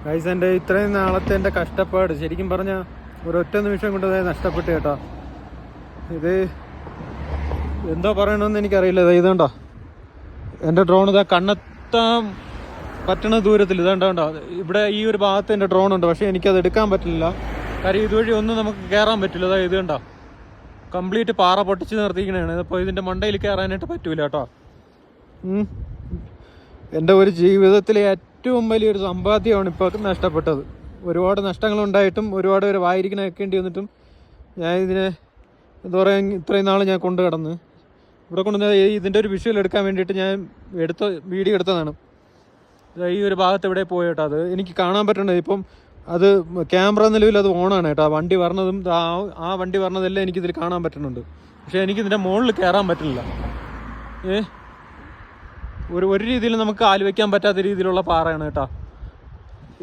Guys, എൻ്റെ ഇത്രയും നാളത്തെ എൻ്റെ കഷ്ടപ്പാട് ശരിക്കും പറഞ്ഞാൽ ഒരൊറ്റ നിമിഷം കൊണ്ട് നഷ്ടപ്പെട്ടു കേട്ടോ. ഇത് എന്തോ പറയണമെന്ന് എനിക്കറിയില്ല. ഇതുണ്ടോ എൻ്റെ ഡ്രോൺ, ഇതാ കണ്ണെത്താൻ പറ്റണ ദൂരത്തിൽ ഇതുണ്ടോ. ഇവിടെ ഈ ഒരു ഭാഗത്ത് എൻ്റെ ഡ്രോൺ ഉണ്ട്, പക്ഷേ എനിക്കത് എടുക്കാൻ പറ്റില്ല. കാര്യം ഇതുവഴി ഒന്നും നമുക്ക് കയറാൻ പറ്റില്ല. അതായത് ഇത് കണ്ടോ, കംപ്ലീറ്റ് പാറ പൊട്ടിച്ച് നിർത്തിക്കണതാണ്. അപ്പോൾ ഇതിൻ്റെ മണ്ടയിൽ കയറാനായിട്ട് പറ്റൂല കേട്ടോ. എൻ്റെ ഒരു ജീവിതത്തിലെ ഏറ്റവും വലിയൊരു സമ്പാദ്യമാണ് ഇപ്പോൾ നഷ്ടപ്പെട്ടത്. ഒരുപാട് നഷ്ടങ്ങളുണ്ടായിട്ടും ഒരുപാട് പേര് വായിരിക്കുന്ന വെക്കേണ്ടി വന്നിട്ടും ഞാൻ ഇതിനെ എന്താ പറയുക ഇത്രയും നാൾ ഞാൻ കൊണ്ട് കിടന്ന് ഇവിടെ കൊണ്ടുവന്ന ഇതിൻ്റെ ഒരു വിഷ്വൽ എടുക്കാൻ വേണ്ടിയിട്ട് ഞാൻ വീഡിയോ എടുത്തതാണ്. ഈ ഒരു ഭാഗത്ത് എവിടെ പോയി കേട്ടോ. അത് എനിക്ക് കാണാൻ പറ്റണത് ഇപ്പം അത് ക്യാമറ നിലവിൽ അത് ഓണാണ് കേട്ടോ. വണ്ടി പറഞ്ഞതും ആ വണ്ടി പറഞ്ഞതെല്ലാം എനിക്കിതിൽ കാണാൻ പറ്റുന്നുണ്ട്. പക്ഷേ എനിക്കിതിൻ്റെ മുകളിൽ കയറാൻ പറ്റില്ല. ഒരു രീതിയിൽ നമുക്ക് കാല് വയ്ക്കാൻ പറ്റാത്ത രീതിയിലുള്ള പാറയാണ് കേട്ടോ.